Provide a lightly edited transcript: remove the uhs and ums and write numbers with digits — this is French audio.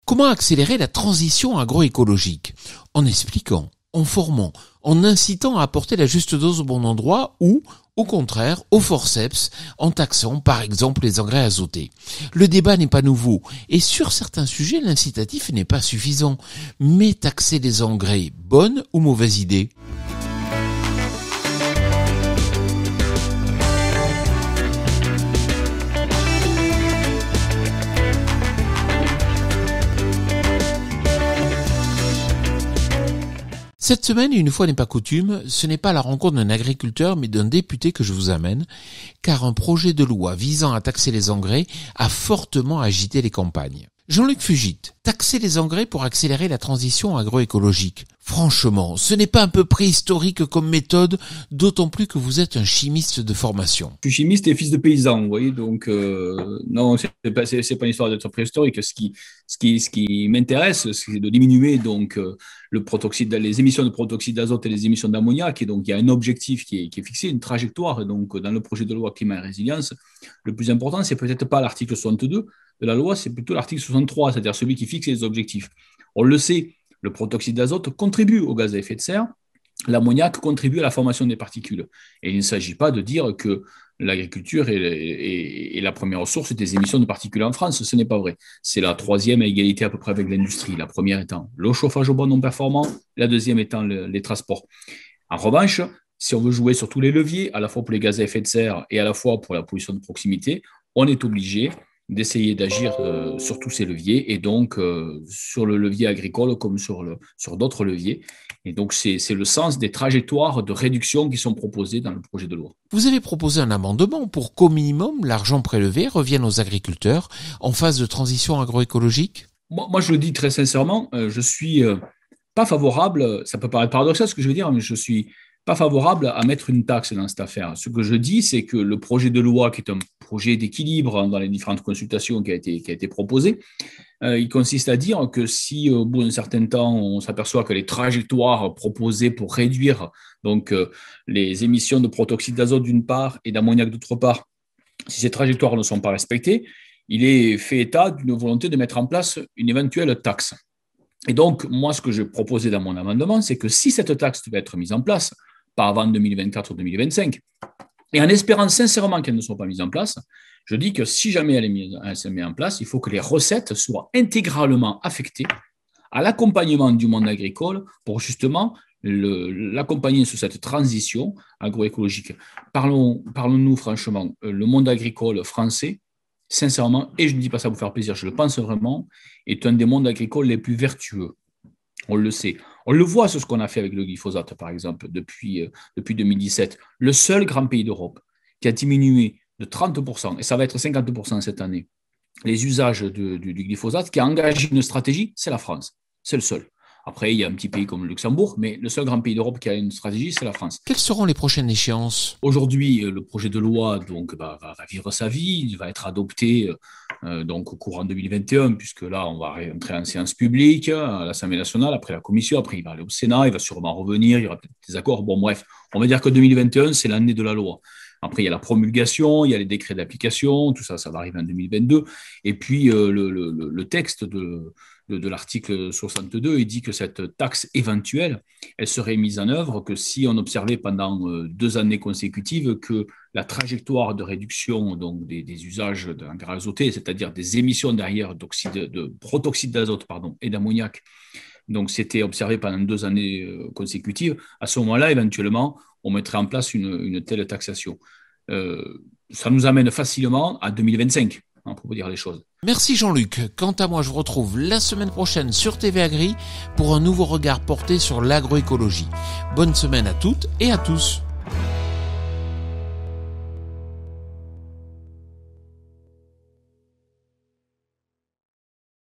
Comment accélérer la transition agroécologique? En expliquant, en formant, en incitant à apporter la juste dose au bon endroit ou, au contraire, au forceps, en taxant par exemple les engrais azotés. Le débat n'est pas nouveau et sur certains sujets l'incitatif n'est pas suffisant. Mais taxer les engrais, bonne ou mauvaise idée? Cette semaine, une fois n'est pas coutume, ce n'est pas la rencontre d'un agriculteur mais d'un député que je vous amène, car un projet de loi visant à taxer les engrais a fortement agité les campagnes. Jean-Luc Fugit, taxer les engrais pour accélérer la transition agroécologique. Franchement, ce n'est pas un peu préhistorique comme méthode, d'autant plus que vous êtes un chimiste de formation. Je suis chimiste et fils de paysan, vous voyez, donc non, c'est pas une histoire d'être préhistorique. Ce qui m'intéresse, c'est de diminuer donc les émissions de protoxyde d'azote et les émissions d'ammoniac. Et donc il y a un objectif qui est fixé, une trajectoire. Et donc dans le projet de loi climat et résilience, le plus important, c'est peut-être pas l'article 62 de la loi, c'est plutôt l'article 63, c'est-à-dire celui qui fixe les objectifs. On le sait, le protoxyde d'azote contribue aux gaz à effet de serre, l'ammoniac contribue à la formation des particules. Et il ne s'agit pas de dire que l'agriculture est la première source des émissions de particules en France, ce n'est pas vrai. C'est la troisième à égalité à peu près avec l'industrie, la première étant le chauffage au bois non performant, la deuxième étant les transports. En revanche, si on veut jouer sur tous les leviers, à la fois pour les gaz à effet de serre et à la fois pour la pollution de proximité, on est obligé d'essayer d'agir sur tous ces leviers et donc sur le levier agricole comme sur d'autres leviers. Et donc c'est le sens des trajectoires de réduction qui sont proposées dans le projet de loi. Vous avez proposé un amendement pour qu'au minimum l'argent prélevé revienne aux agriculteurs en phase de transition agroécologique? Moi je le dis très sincèrement, je suis pas favorable, ça peut paraître paradoxal ce que je veux dire, mais je suis pas favorable à mettre une taxe dans cette affaire. Ce que je dis, c'est que le projet de loi, qui est un projet d'équilibre dans les différentes consultations qui a été proposé, il consiste à dire que si au bout d'un certain temps, on s'aperçoit que les trajectoires proposées pour réduire donc, les émissions de protoxyde d'azote d'une part et d'ammoniac d'autre part, si ces trajectoires ne sont pas respectées, il est fait état d'une volonté de mettre en place une éventuelle taxe. Et donc, moi, ce que je proposais dans mon amendement, c'est que si cette taxe devait être mise en place, pas avant 2024 ou 2025, et en espérant sincèrement qu'elles ne soient pas mises en place, je dis que si jamais elle se met en place, il faut que les recettes soient intégralement affectées à l'accompagnement du monde agricole pour justement l'accompagner sur cette transition agroécologique. Parlons-nous franchement, le monde agricole français, sincèrement, et je ne dis pas ça pour faire plaisir, je le pense vraiment, est un des mondes agricoles les plus vertueux. On le sait. On le voit sur ce qu'on a fait avec le glyphosate, par exemple, depuis 2017. Le seul grand pays d'Europe qui a diminué de 30%, et ça va être 50% cette année, les usages du glyphosate, qui a engagé une stratégie, c'est la France. C'est le seul. Après, il y a un petit pays comme le Luxembourg, mais le seul grand pays d'Europe qui a une stratégie, c'est la France. Quelles seront les prochaines échéances? Aujourd'hui, le projet de loi donc, va vivre sa vie. Il va être adopté donc, au courant 2021, puisque là, on va rentrer en séance publique à l'Assemblée nationale, après la commission, après il va aller au Sénat, il va sûrement revenir, il y aura peut-être des accords. Bon, bref, on va dire que 2021, c'est l'année de la loi. Après, il y a la promulgation, il y a les décrets d'application, tout ça, ça va arriver en 2022. Et puis, le texte de l'article 62, il dit que cette taxe éventuelle, elle serait mise en œuvre que si on observait pendant 2 années consécutives que la trajectoire de réduction donc des usages d'engrais azotés, c'est-à-dire des émissions derrière de protoxyde d'azote et d'ammoniac, donc c'était observé pendant 2 années consécutives, à ce moment-là, éventuellement, on mettrait en place une telle taxation. Ça nous amène facilement à 2025, pour vous dire les choses. Merci Jean-Luc. Quant à moi, je vous retrouve la semaine prochaine sur TV Agri pour un nouveau regard porté sur l'agroécologie. Bonne semaine à toutes et à tous.